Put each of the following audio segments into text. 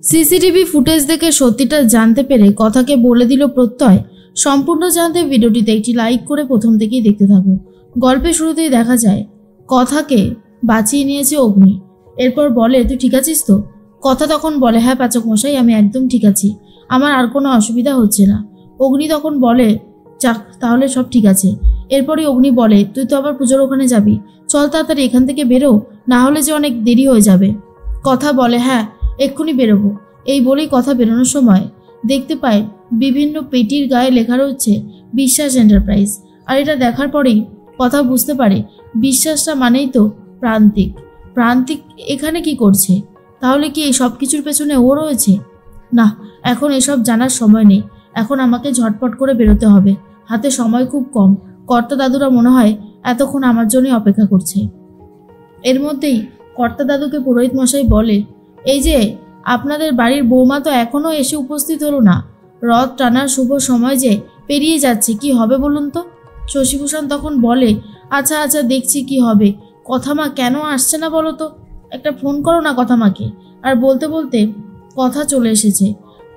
CCTV footage দেখে সত্যিটা জানতে পেরে কথাকে বলে দিল প্রত্যয়। সম্পূর্ণ জানতে ভিডিওটিতে একটি লাইক করে প্রথম থেকেই দেখতে থাকো। গল্পের শুরুতেই দেখা যায় কথাকে বাঁচিয়ে নিয়েছে অগ্নি। এরপর বলে, তুই ঠিক আছিস তো? কথা তখন বলে, হ্যাঁ পাচক মশাই, আমি একদম ঠিক আছি, আমার আর কোনো অসুবিধা হচ্ছে না। অগ্নি তখন বলে, যাক তাহলে সব ঠিক আছে। এরপরই অগ্নি বলে, তুই তো আবার পুজোর ওখানে যাবি, চল তাড়াতাড়ি এখান থেকে বেরো, না হলে যে অনেক দেরি হয়ে যাবে। কথা বলে, হ্যাঁ এক্ষুনি বেরোবো। এই বলেই কথা বেরোনোর সময় দেখতে পায় বিভিন্ন পেটির গায়ে লেখা রয়েছে বিশ্বাস এন্টারপ্রাইজ। আর এটা দেখার পরেই কথা বুঝতে পারে বিশ্বাসটা মানেই তো প্রান্তিক। প্রান্তিক এখানে কি করছে? তাহলে কি এই সব কিছুর পেছনে ও রয়েছে? না, এখন এসব জানার সময় নেই, এখন আমাকে ঝটপট করে বেরোতে হবে, হাতে সময় খুব কম। কর্তা দাদুরা মনে হয় এতক্ষণ আমার জন্যই অপেক্ষা করছে। এর মধ্যেই কর্তা দাদুকে পুরোহিত মশাই বলে, এই যে আপনাদের বাড়ির বৌমা তো এখনো এসে উপস্থিত হলো না, রথ টানার শুভ সময় যে পেরিয়ে যাচ্ছে, কি হবে বলুন তো? শশীভূষণ তখন বলে, আচ্ছা আচ্ছা দেখছি কি হবে। কথামা কেন আসছে না বলো তো? একটা ফোন করো না কথামাকে। আর বলতে বলতে কথা চলে এসেছে।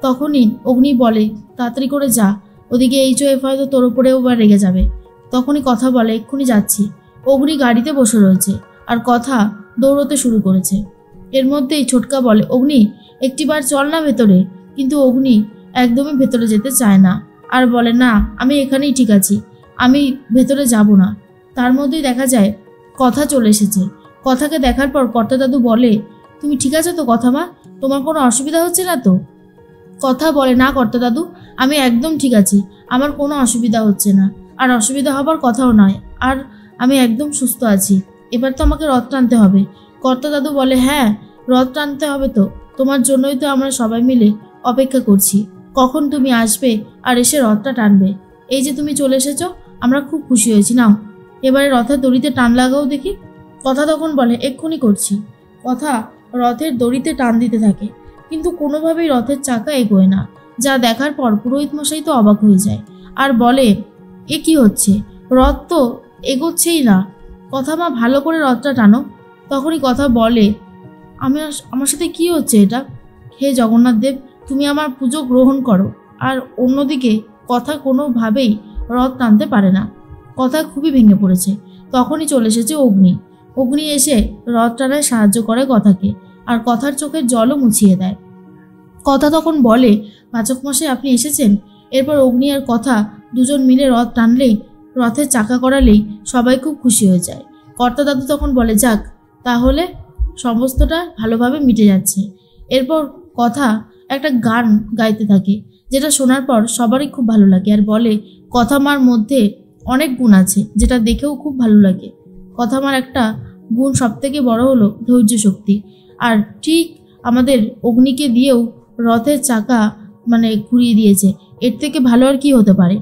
তখনই অগ্নি বলে, তাড়াতাড়ি করে যা, ওদিকে HOF হয়তো তোর উপরেও বা রেগে যাবে। তখনই কথা বলে, এক্ষুনি যাচ্ছি। অগ্নি গাড়িতে বসে রয়েছে আর কথা দৌড়তে শুরু করেছে। এর মধ্যেই ছোটকা বলে, অগ্নি একটিবার চল না ভেতরে। কিন্তু অগ্নি একদমই ভেতরে যেতে চায় না আর বলে, না আমি এখানেই ঠিক আছি, আমি ভেতরে যাব না। তার মধ্যেই দেখা যায় কথা চলে এসেছে। কথাকে দেখার পর কর্তা দাদু বলে, তুমি ঠিক আছো তো কথা মা? তোমার কোনো অসুবিধা হচ্ছে না তো? কথা বলে, না কর্তা দাদু, আমি একদম ঠিক আছি, আমার কোনো অসুবিধা হচ্ছে না, আর অসুবিধা হবার কথাও নয়, আর আমি একদম সুস্থ আছি। এবার তো আমাকে রথ টানতে হবে। কর্তা দাদু বলে, হ্যাঁ রথ টানতে হবে তো, তোমার জন্যই তো আমরা সবাই মিলে অপেক্ষা করছি, কখন তুমি আসবে আর এসে রথটা টানবে। এই যে তুমি চলে এসেছো, আমরা খুব খুশি হয়েছি। নাও এবারে রথের দড়িতে টান লাগাও দেখি। কথা তখন বলে, এক্ষুনি করছি। কথা রথের দড়িতে টান দিতে থাকে, কিন্তু কোনোভাবেই রথের চাকা এগোয় না। যা দেখার পর পুরোহিত মশাই তো অবাক হয়ে যায় আর বলে, এ কি হচ্ছে? রথ তো এগোচ্ছেই না। কথা মা ভালো করে রথটা টানো। তখনই কথা বলে, আমার সাথে কি হচ্ছে এটা? হে জগন্নাথ দেব, তুমি আমার পুজো গ্রহণ করো। আর অন্যদিকে কথা কোনোভাবেই রথ টানতে পারে না। কথা খুবই ভেঙে পড়েছে। তখনই চলে এসেছে অগ্নি। অগ্নি এসে রথ টানায় সাহায্য করে কথাকে, আর কথার চোখের জলও মুছিয়ে দেয়। কথা তখন বলে, পাচক মশাই আপনি এসেছেন। এরপর অগ্নি আর কথা দুজন মিলে রথ টানলেই, রথের চাকা করালেই সবাই খুব খুশি হয়ে যায়। কর্তা দাদু তখন বলে, যাক তাহলে সমস্তটা ভালোভাবে মিটে যাচ্ছে। এরপর কথা একটা গান গাইতে থাকে, যেটা শোনার পর সবারই খুব ভালো লাগে, আর বলে, কথা মার মধ্যে অনেক গুণ আছে, যেটা দেখেও খুব ভালো লাগে। কথা মার একটা গুণ সবথেকে বড় হলো ধৈর্য শক্তি। আর ঠিক আমাদের অগ্নিকে দিয়েও রথের চাকা ঘুরিয়ে দিয়েছে, এর থেকে ভালো আর কি হতে পারে।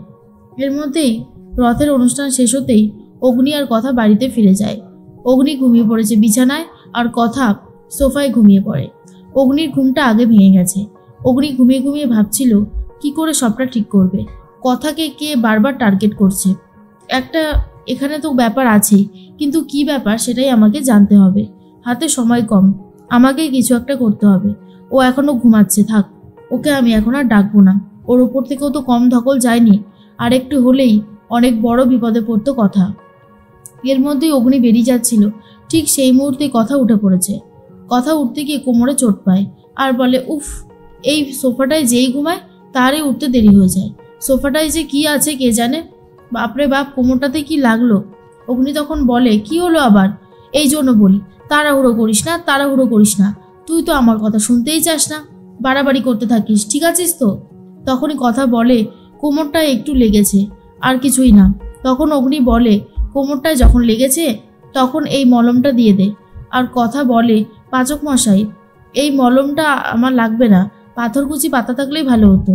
এর মধ্যেই রথের অনুষ্ঠান শেষ হতেই অগ্নি আর কথা বাড়িতে ফিরে যায়। অগ্নি ঘুমিয়ে পড়েছে বিছানায়, আর কথা সোফায় ঘুমিয়ে পড়ে। অগ্নির ঘুমটা আগে ভেঙে গেছে। অগ্নি ঘুমিয়ে ঘুমিয়ে ভাবছিল কি করে সবটা ঠিক করবে। কথাকে কে বারবার টার্গেট করছে, একটা এখানে তো ব্যাপার আছেই, কিন্তু কি ব্যাপার সেটাই আমাকে জানতে হবে। হাতে সময় কম, আমাকে কিছু একটা করতে হবে। ও এখনো ঘুমাচ্ছে, থাক, ওকে আমি এখন আর ডাকবো না। ওর উপর থেকেও তো কম ধকল যায়নি, আর একটু হলেই অনেক বড় বিপদে পড়তো কথা। এর মধ্যেই অগ্নি বেরিয়ে যাচ্ছিল, ঠিক সেই মুহূর্তে কথা উঠে পড়েছে। কথা উঠতে গিয়ে কোমরে চোট পায় আর বলে, উফ, এই সোফাটায় যেই ঘুমায় তারই উঠতে দেরি হয়ে যায়। সোফাটায় যে কি আছে কে জানে, বাপরে বাপ, কোমরটাতে কি লাগলো। অগ্নি তখন বলে, কি হলো আবার? এই জন্য বলি তাড়াহুড়ো করিস না, তাড়াহুড়ো করিস না। তুই তো আমার কথা শুনতেই চাস না, বাড়াবাড়ি করতে থাকিস, ঠিক আছিস তো? তখনই কথা বলে, কোমরটায় একটু লেগেছে, আর কিছুই না। তখন অগ্নি বলে, কোমরটায় যখন লেগেছে তখন এই মলমটা দিয়ে দে। আর কথা বলে, পাচক মশাই এই মলমটা আমার লাগবে না, পাথরকুচি পাতা থাকলেই ভালো হতো।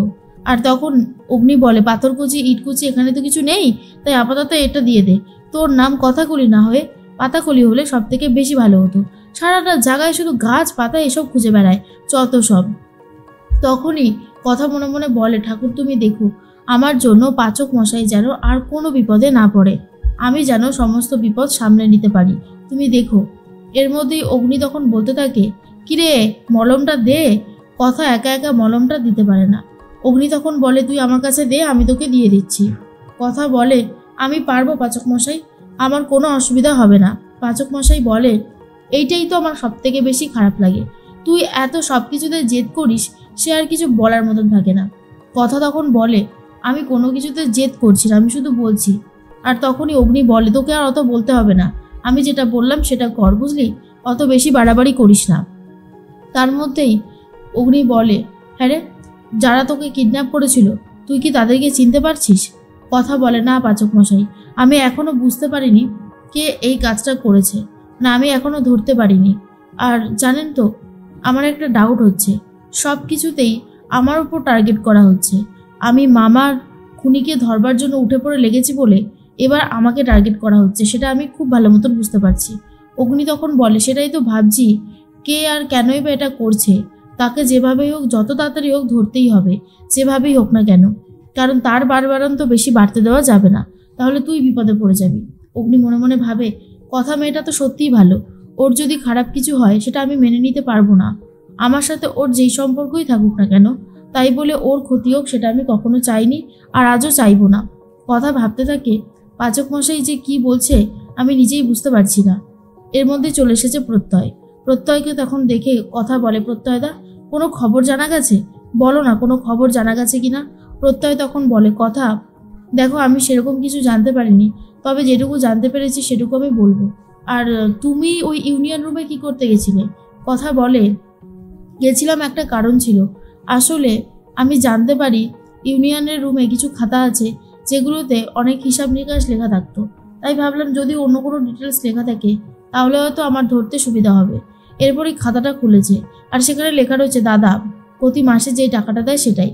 আর তখন অগ্নি বলে, পাথরকুচি ইটকুচি এখানে তো কিছু নেই, তাই আপাতত এটা দিয়ে দে। তোর নাম কথাকলি না হয়ে পাতাকলি হলে সব থেকে বেশি ভালো হতো। সারাটা জায়গায় শুধু গাছ পাতা এসব খুঁজে বেড়ায়, যত সব। তখনই কথা মনে মনে বলে, ঠাকুর তুমি দেখো, আমার জন্য পাচক মশাই যেন আর কোনো বিপদে না পড়ে, আমি যেন সমস্ত বিপদ সামলে নিতে পারি, তুমি দেখো। এর মধ্যেই অগ্নি তখন বলতে থাকে, কিরে মলমটা দে। কথা একা একা মলমটা দিতে পারে না। অগ্নি তখন বলে, তুই আমার কাছে দে, আমি তোকে দিয়ে দিচ্ছি। কথা বলে, আমি পারবো পাচক মশাই, আমার কোনো অসুবিধা হবে না। পাচক মশাই বলে, এইটাই তো আমার সব থেকে বেশি খারাপ লাগে, তুই এত সব কিছুতে জেদ করিস, সে আর কিছু বলার মতন থাকে না। কথা তখন বলে, আমি কোনো কিছুতে জেদ করছি না, আমি শুধু বলছি। আর তখনই অগ্নি বলে, তোকে আর অত বলতে হবে না, আমি যেটা বললাম সেটা কর, বুঝলি, অত বেশি বাড়াবাড়ি করিস না। তার মধ্যেই অগ্নি বলে, হ্যাঁ রে, যারা তোকে কিডন্যাপ করেছিল তুই কি তাদেরকে চিনতে পারছিস? কথা বলে, না পাচক মশাই, আমি এখনো বুঝতে পারিনি কে এই কাজটা করেছে, না আমি এখনো ধরতে পারিনি। আর জানেন তো, আমার একটা ডাউট হচ্ছে, সব কিছুতেই আমার উপর টার্গেট করা হচ্ছে। আমি মামার খুনিকে ধরবার জন্য উঠে পড়ে লেগেছি বলে এবার আমাকে টার্গেট করা হচ্ছে, সেটা আমি খুব ভালো মতন বুঝতে পারছি। অগ্নি তখন বলে, সেটাই তো ভাবছি, কে আর কেনই বা এটা করছে। তাকে যেভাবেই হোক, যত তাড়াতাড়ি হোক ধরতেই হবে, যেভাবেই হোক না কেন, কারণ তার বাড়বাড়ন্ত বেশি বাড়তে দেওয়া যাবে না, তাহলে তুই বিপদে পড়ে যাবি। অগ্নি মনে মনে ভাবে, কথা মেয়েটা তো সত্যিই ভালো, ওর যদি খারাপ কিছু হয় সেটা আমি মেনে নিতে পারবো না। আমার সাথে ওর যেই সম্পর্কই থাকুক না কেন, তাই বলে ওর ক্ষতি হোক সেটা আমি কখনো চাইনি, আর আজও চাইবো না। কথা ভাবতে থাকে, পাচক মশাই যে কি বলছে আমি নিজেই বুঝতে পারছি না। এর মধ্যে চলে এসেছে প্রত্যয়। প্রত্যয়কে তখন দেখে কথা বলে, প্রত্যয়দা, কোনো খবর জানা গেছে? বলো না, কোনো খবর জানা গেছে কিনা? প্রত্যয় তখন বলে, কথা, দেখো আমি সেরকম কিছু জানতে পারিনি, তবে যেটুকু জানতে পেরেছি সেটুকু আমি বলবো। আর তুমি ওই ইউনিয়ন রুমে কি করতে গেছিলে? কথা বলে, গেছিলাম, একটা কারণ ছিল। আসলে আমি জানতে পারি ইউনিয়নের রুমে কিছু খাতা আছে যেগুলোতে অনেক হিসাব নিকাশ লেখা থাকতো, তাই ভাবলাম যদি অন্য কোনো ডিটেলস লেখা থাকে তাহলে হয়তো আমার ধরতে সুবিধা হবে। এরপরই খাতাটা খুলেছে, আর সেখানে লেখা রয়েছে দাদা প্রতি মাসে যেই টাকাটা দেয় সেটাই।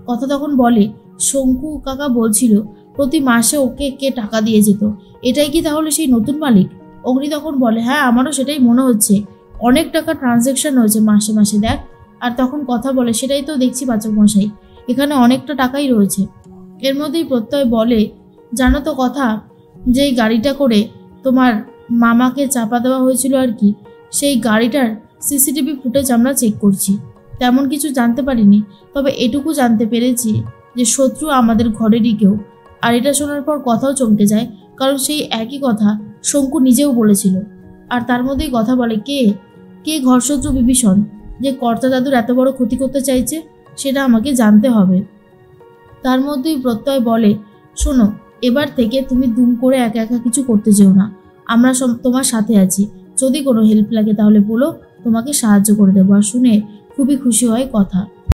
কথা তখন বলে, শঙ্কু কাকা বলছিল প্রতি মাসে ওকে কে টাকা দিয়ে যেত, এটাই কি তাহলে সেই নতুন মালিক? অগ্নি তখন বলে, হ্যাঁ আমারও সেটাই মনে হচ্ছে, অনেক টাকা ট্রানজ্যাকশন হয়েছে মাসে মাসে, দেখ। আর তখন কথা বলে, সেটাই তো দেখছি পাচক মশাই, এখানে অনেকটা টাকাই রয়েছে। এর মধ্যেই প্রত্যয় বলে, জানো তো কথা, যেই গাড়িটা করে তোমার মামাকে চাপা দেওয়া হয়েছিল আর কি, সেই গাড়িটার সিসিটিভি ফুটেজ আমরা চেক করছি, তেমন কিছু জানতে পারিনি, তবে এটুকু জানতে পেরেছি যে শত্রু আমাদের ঘরেরই কেউ। আর এটা শোনার পর কথাও চমকে যায়, কারণ সেই একই কথা শঙ্কু নিজেও বলেছিল। আর তার মধ্যেই কথা বলে, কে কে ঘরশত্রু বিভীষণ, যে কর্তা দাদুর এত বড় ক্ষতি করতে চাইছে, সেটা আমাকে জানতে হবে। তার মধ্যেই প্রত্যয় বলে, শোনো, এবার থেকে তুমি দুম করে একা একা কিছু করতে যেও না, আমরা তোমার সাথে আছি, যদি কোনো হেল্প লাগে তাহলে বলো, তোমাকে সাহায্য করে দেবো। আর শুনে খুবই খুশি হয় কথা।